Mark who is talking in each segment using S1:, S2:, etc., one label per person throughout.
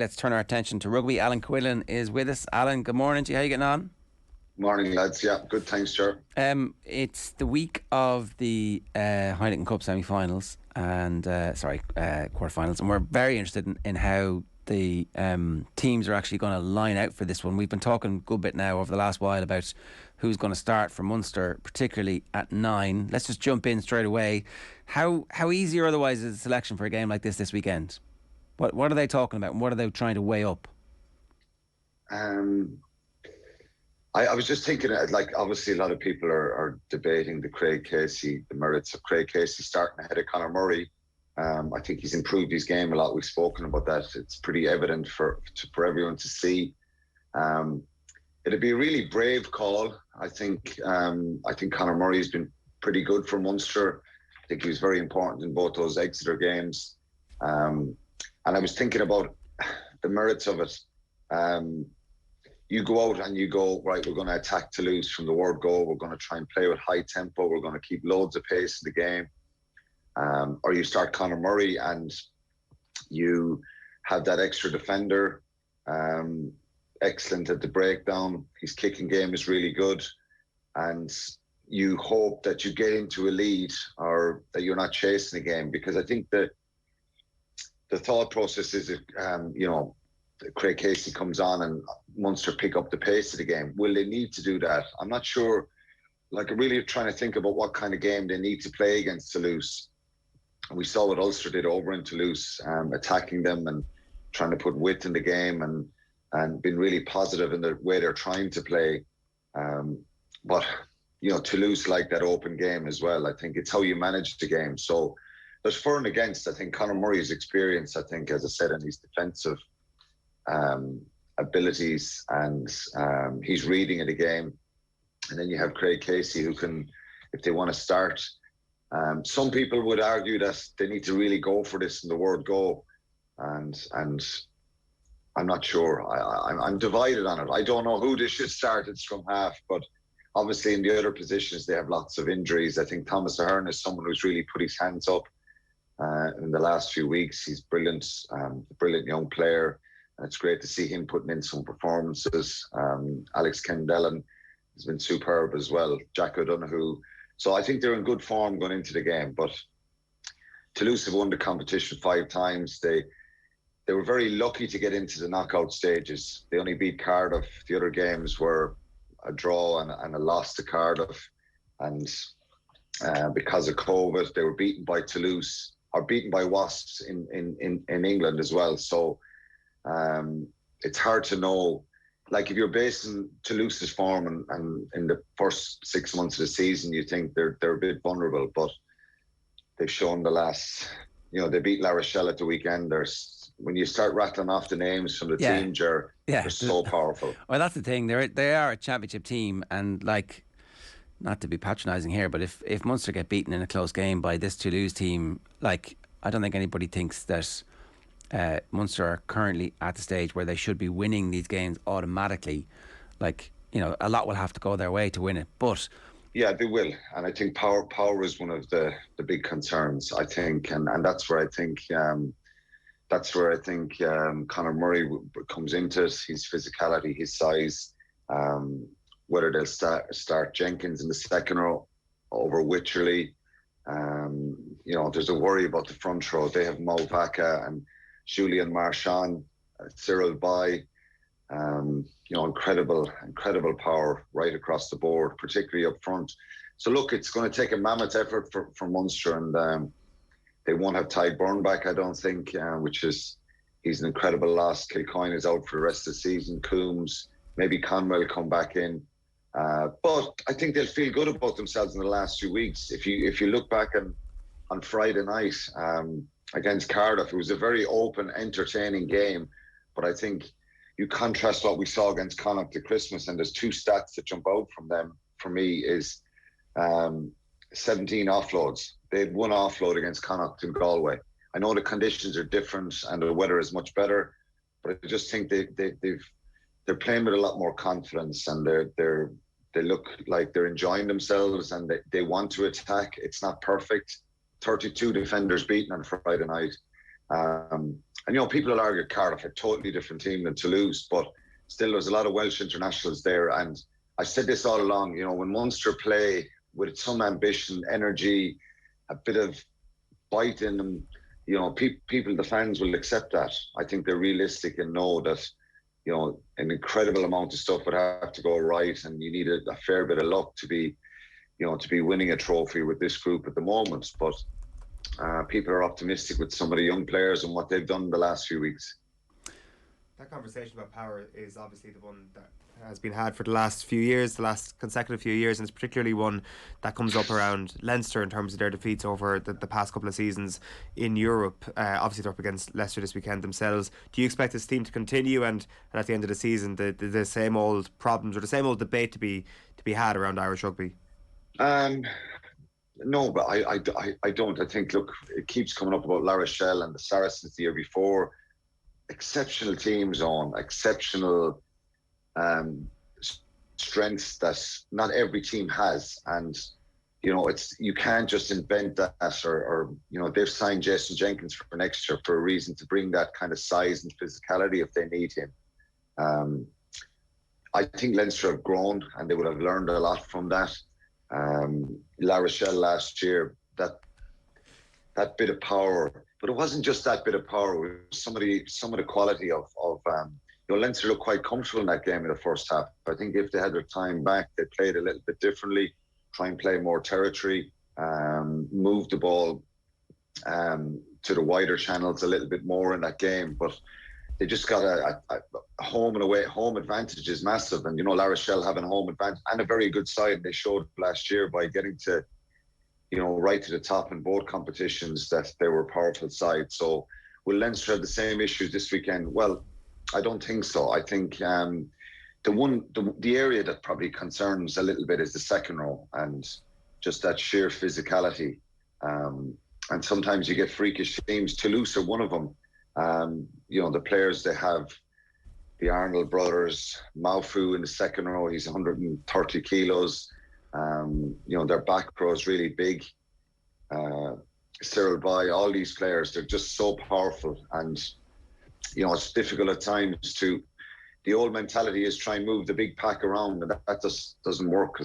S1: Let's turn our attention to rugby. Alan Quinlan is with us. Alan, good morning to you. How are you getting on?
S2: Morning, lads. Yeah, good. Thanks, Ger.
S1: It's the week of the Heineken Cup semi-finals and quarter-finals, and we're very interested in how the teams are actually going to line out for this one. We've been talking a good bit now over the last while about who's going to start for Munster, particularly at 9. Let's just jump in straight away. How easy or otherwise is the selection for a game like this weekend? What are they talking about, and what are they trying to weigh up?
S2: I was just thinking, obviously a lot of people are debating the merits of Craig Casey starting ahead of Conor Murray. I think he's improved his game a lot. We've spoken about that. It's pretty evident for everyone to see. It'd be a really brave call. I think Conor Murray has been pretty good for Munster. I think he was very important in both those Exeter games. And I was thinking about the merits of it. You go out and you go, right, we're going to attack Toulouse from the word go. We're going to try and play with high tempo. We're going to keep loads of pace in the game. Or you start Conor Murray and you have that extra defender, excellent at the breakdown. His kicking game is really good. And you hope that you get into a lead or that you're not chasing the game, because I think that the thought process is, Craig Casey comes on and Munster pick up the pace of the game. Will they need to do that? I'm not sure. I'm really trying to think about what kind of game they need to play against Toulouse. And we saw what Ulster did over in Toulouse, attacking them and trying to put width in the game and been really positive in the way they're trying to play. But Toulouse like that open game as well. I think it's how you manage the game. So there's for and against. I think Conor Murray's experience, as I said, in his defensive abilities and he's reading of the game. And then you have Craig Casey who can, if they want to start. Some people would argue that they need to really go for this in the word go. And I'm not sure. I'm divided on it. I don't know who they should start at scrum-half, but obviously in the other positions they have lots of injuries. I think Thomas Ahern is someone who's really put his hands up in the last few weeks. He's brilliant, brilliant young player. And it's great to see him putting in some performances. Alex Kendellen has been superb as well. Jack O'Donoghue. So I think they're in good form going into the game. But Toulouse have won the competition 5 times. They were very lucky to get into the knockout stages. They only beat Cardiff. The other games were a draw and a loss to Cardiff. And because of COVID, they were beaten by Toulouse, or beaten by Wasps in England as well. So it's hard to know. If you're basing Toulouse's form and in the first 6 months of the season, you think they're a bit vulnerable, but they've shown the last, they beat La Rochelle at the weekend. When you start rattling off the names from the team, Ger, they're so powerful.
S1: Well, that's the thing. They are a championship team, and not to be patronising here, but if Munster get beaten in a close game by this Toulouse team, I don't think anybody thinks that Munster are currently at the stage where they should be winning these games automatically. A lot will have to go their way to win it, but
S2: yeah, they will. And I think power is one of the big concerns, I think, and that's where I think Conor Murray comes into it. His physicality, his size, whether they'll start Jenkins in the second row over Wycherley. There's a worry about the front row. They have Mo Vaca and Julian Marchand, Cyril Bay, incredible power right across the board, particularly up front. So look, it's going to take a mammoth effort for Munster, and they won't have Ty Byrne back, I don't think, he's an incredible loss. Kilcoyne is out for the rest of the season. Coombs, maybe Conwell come back in. But I think they'll feel good about themselves in the last few weeks. If you look back on Friday night against Cardiff, it was a very open, entertaining game. But I think you contrast what we saw against Connacht to Christmas, and there's 2 stats that jump out from them for me is 17 offloads. They had 1 offload against Connacht in Galway. I know the conditions are different and the weather is much better, but I just think they're playing with a lot more confidence, and they look like they're enjoying themselves, and they want to attack. It's not perfect. 32 defenders beaten on Friday night. And, people will argue Cardiff, a totally different team than Toulouse, but still there's a lot of Welsh internationals there. And I said this all along, when Munster play with some ambition, energy, a bit of bite in them, people, the fans will accept that. I think they're realistic and know that, an incredible amount of stuff would have to go right, and you need a fair bit of luck to be winning a trophy with this group at the moment. But people are optimistic with some of the young players and what they've done in the last few weeks.
S3: That conversation about power is obviously the one that has been had for the last few years, the last consecutive few years, and it's particularly one that comes up around Leinster in terms of their defeats over the past couple of seasons in Europe. Obviously they're up against Leicester this weekend themselves. Do you expect this team to continue and at the end of the season the same old problems or the same old debate to be had around Irish rugby?
S2: No, but I don't. I think, look, it keeps coming up about La Rochelle and the Saracens the year before. Exceptional teams on exceptional strengths that not every team has, and you can't just invent that, or they've signed Jason Jenkins for next year for a reason, to bring that kind of size and physicality if they need him. I think Leinster have grown and they would have learned a lot from that. La Rochelle last year, that bit of power, but it wasn't just that bit of power. It was some of the quality of Leinster looked quite comfortable in that game in the first half. I think if they had their time back, they played a little bit differently, try and play more territory, move the ball to the wider channels a little bit more in that game. But they just got a home and away. Home advantage is massive, and La Rochelle having a home advantage and a very good side. They showed last year by getting to right to the top in both competitions that they were a powerful side. So will Leinster have the same issues this weekend? Well, I don't think so. I think the area that probably concerns a little bit is the second row and just that sheer physicality. And sometimes you get freakish teams. Toulouse are one of them. The players they have, the Arnold brothers, Maufu in the second row, he's 130 kilos. Their back row is really big. Cyril Bay, all these players, they're just so powerful. And, it's difficult at times the old mentality is try and move the big pack around, and that just doesn't work to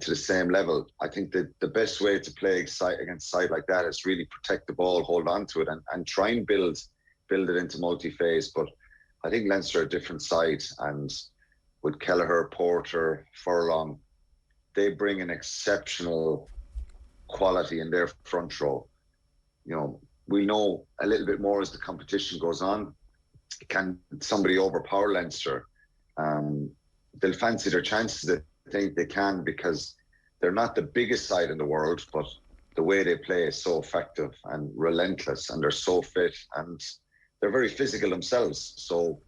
S2: the same level. I think that the best way to play against a side like that is really protect the ball, hold on to it, and try and build it into multi-phase. But I think Leinster are a different side, and with Kelleher, Porter, Furlong, they bring an exceptional quality in their front row. We'll know a little bit more as the competition goes on. Can somebody overpower Leinster? They'll fancy their chances. I think they can, because they're not the biggest side in the world, but the way they play is so effective and relentless, and they're so fit, and they're very physical themselves. So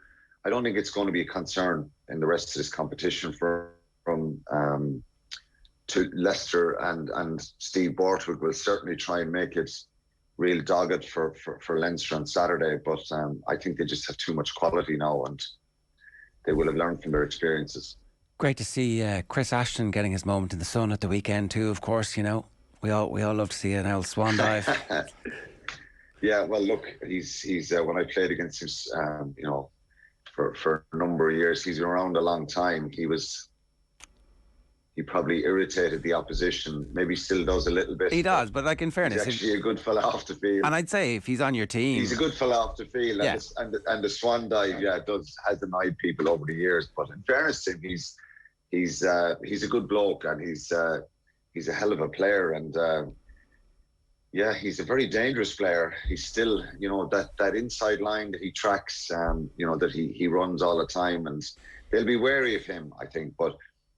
S2: I don't think it's going to be a concern in the rest of this competition from to Leicester, and Steve Bortwood will certainly try and make it real dogged for Leinster on Saturday. But I think they just have too much quality now, and they will have learned from their experiences.
S1: Great to see Chris Ashton getting his moment in the sun at the weekend too. Of course, we all love to see an old swan dive.
S2: Yeah, well, look, he's when I played against him, for a number of years, he's been around a long time. He probably irritated the opposition. Maybe still does a little bit.
S1: He does, but in fairness,
S2: he's actually a good fella off the field.
S1: And I'd say if he's on your team,
S2: he's a good fella off the field. Yeah. And the swan dive, has annoyed people over the years. But in fairness to him, he's a good bloke, and he's a hell of a player. And he's a very dangerous player. He's still, that inside line that he tracks, that he runs all the time, and they'll be wary of him, I think. But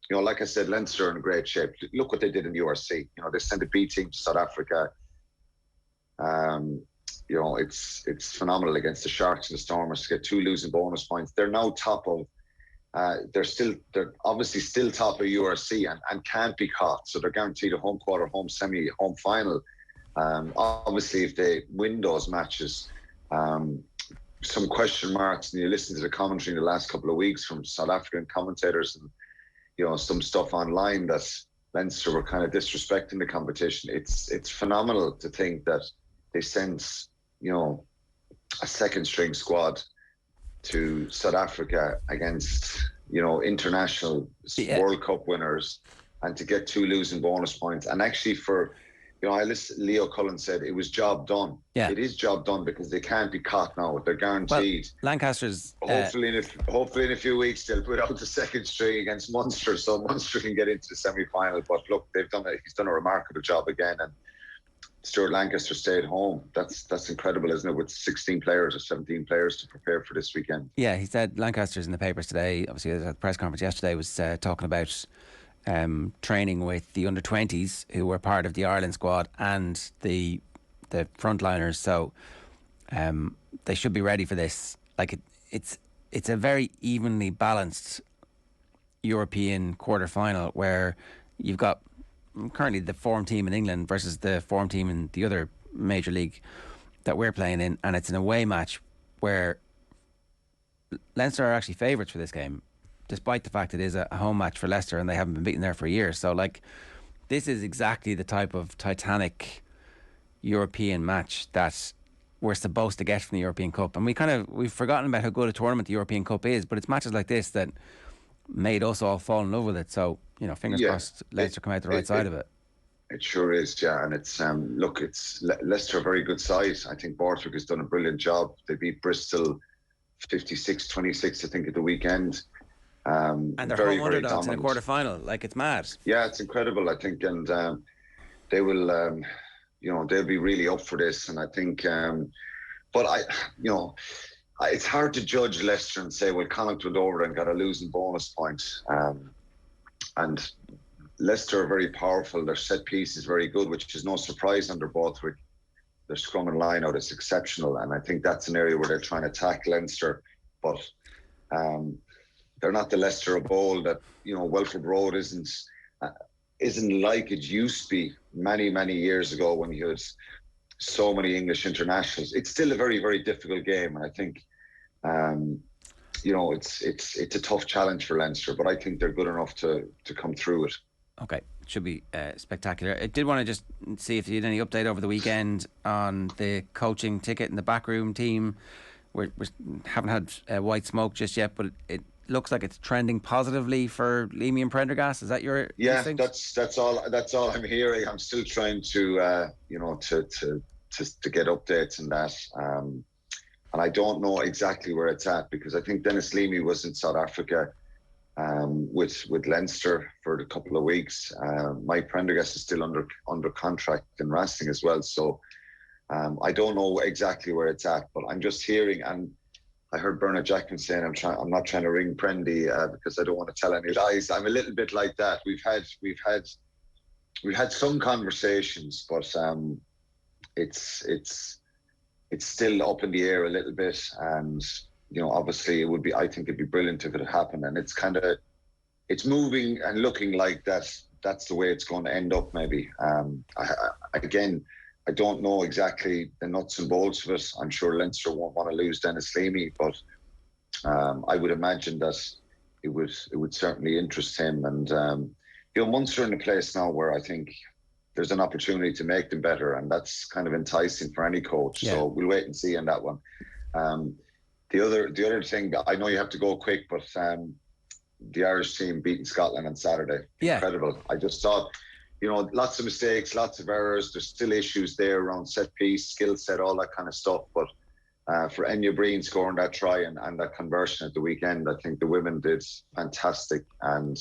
S2: like I said, Leinster are in great shape. Look what they did in URC. They sent a B team to South Africa. It's phenomenal against the Sharks and the Stormers to get 2 losing bonus points. They're now top of. They're obviously still top of URC and can't be caught. So they're guaranteed a home quarter, home semi, home final. Obviously, if they win those matches, some question marks. And you listen to the commentary in the last couple of weeks from South African commentators, and some stuff online that Leinster were kind of disrespecting the competition. It's phenomenal to think that they sense a second string squad to South Africa against, international World Cup winners, and to get 2 losing bonus points. And actually I listened, Leo Cullen said it was job done.
S1: Yeah.
S2: It is job done because they can't be caught now. They're guaranteed.
S1: Well, Lancaster's...
S2: hopefully in a few weeks they'll put out the second string against Munster, so Munster can get into the semi-final. But look, he's done a remarkable job again, and Stuart Lancaster stayed home. That's incredible, isn't it? With 16 players or 17 players to prepare for this weekend.
S1: Yeah, he said Lancaster's in the papers today. Obviously, at the press conference yesterday was talking about training with the under-20s who were part of the Ireland squad and the frontliners. So they should be ready for this. Like it's a very evenly balanced European quarter-final where you've got currently the form team in England versus the form team in the other major league that we're playing in, and it's an away match where Leinster are actually favourites for this game, despite the fact it is a home match for Leicester and they haven't been beaten there for years. So this is exactly the type of titanic European match that we're supposed to get from the European Cup, and we've forgotten about how good a tournament the European Cup is, but it's matches like this that made us all fall in love with it. So fingers crossed Leinster come out the right side of it.
S2: It sure is, yeah. And it's it's Leicester a very good side. I think Borthwick has done a brilliant job. They beat Bristol 56-26, I think, at the weekend.
S1: And they're
S2: very,
S1: home underdogs in a quarter final. Like, it's mad.
S2: Yeah, it's incredible, I think, and they will they'll be really up for this. And I think but it's hard to judge Leicester and say, well, Connacht went over and got a losing bonus point. And Leicester are very powerful. Their set piece is very good, which is no surprise under Borthwick. Their scrum and line out is exceptional, and I think that's an area where they're trying to attack Leinster. But they're not the Leicester of old. That Welford Road isn't like it used to be many years ago when you had so many English internationals. It's still a very, very difficult game, and I think it's a tough challenge for Leinster, but I think they're good enough to come through it. Okay,
S1: it should be spectacular. I did want to just see if you had any update over the weekend on the coaching ticket and the backroom team. We haven't had white smoke just yet, but it looks like it's trending positively for Leamy and Prendergast. Is that your instinct?
S2: That's all I'm hearing. I'm still trying to to get updates on that. And I don't know exactly where it's at, because I think Dennis Leamy was in South Africa with Leinster for a couple of weeks. Mike Prendergast is still under contract in Racing as well. So I don't know exactly where it's at, but I'm just hearing, and I heard Bernard Jackman saying, I'm not trying to ring Prendy because I don't want to tell any lies. I'm a little bit like that. We've had some conversations, but it's still up in the air a little bit. And obviously I think it'd be brilliant if it happened. And it's moving and looking like that's the way it's going to end up, maybe. I don't know exactly the nuts and bolts of it. I'm sure Leinster won't want to lose Dennis Leamy, but I would imagine that it would certainly interest him. And Munster in a place now where I think there's an opportunity to make them better, and that's kind of enticing for any coach. Yeah. So we'll wait and see on that one. The other thing, I know you have to go quick, but the Irish team beating Scotland on Saturday. Yeah. Incredible. I just thought, lots of mistakes, lots of errors. There's still issues there around set piece, skill set, all that kind of stuff. But for Enya Breen scoring that try and that conversion at the weekend, I think the women did fantastic. And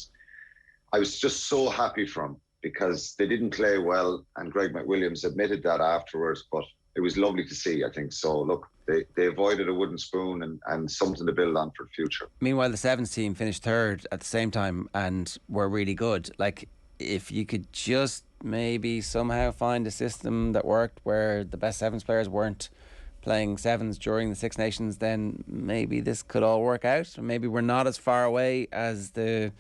S2: I was just so happy for them, because they didn't play well, and Greg McWilliams admitted that afterwards, but it was lovely to see, I think. So, look, they avoided a wooden spoon and something to build on for the future.
S1: Meanwhile, the Sevens team finished third at the same time and were really good. Like, if you could just maybe somehow find a system that worked where the best Sevens players weren't playing Sevens during the Six Nations, then maybe this could all work out. Maybe we're not as far away as the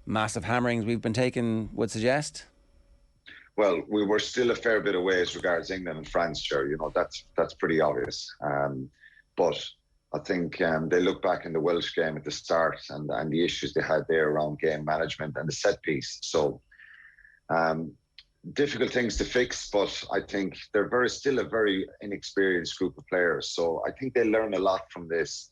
S1: massive hammerings we've been taking would suggest.
S2: Well, we were still a fair bit away as regards England and France, sure. That's pretty obvious. But I think they look back in the Welsh game at the start and the issues they had there around game management and the set piece. So difficult things to fix, but I think they're still a very inexperienced group of players. So I think they learn a lot from this.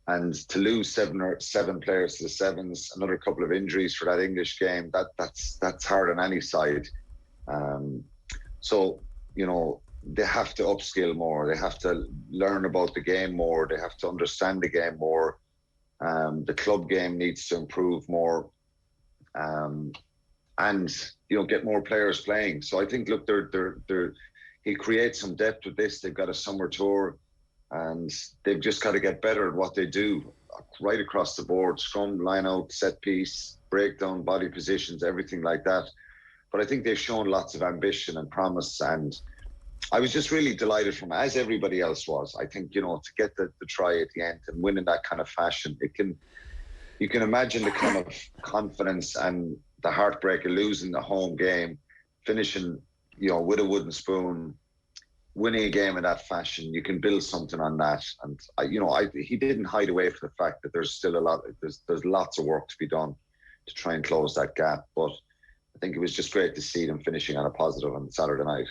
S2: And to lose seven players to the sevens, another couple of injuries for that English game, that's hard on any side. So, you know, they have to upskill more. They have to learn about the game more. They have to understand the game more. The club game needs to improve more. And, you know, get more players playing. So I think, look, he creates some depth with this. They've got a summer tour. And they've just got to get better at what they do right across the board. Scrum, line out, set piece, breakdown, body positions, everything like that. But I think they've shown lots of ambition and promise. And I was just really delighted from, as everybody else was. I think, you know, to get the try at the end and win in that kind of fashion, you can imagine the kind of confidence and the heartbreak of losing the home game, finishing, you know, with a wooden spoon, winning a game in that fashion. You can build something on that. And he didn't hide away from the fact that there's still there's lots of work to be done to try and close that gap. But I think it was just great to see them finishing on a positive on Saturday night.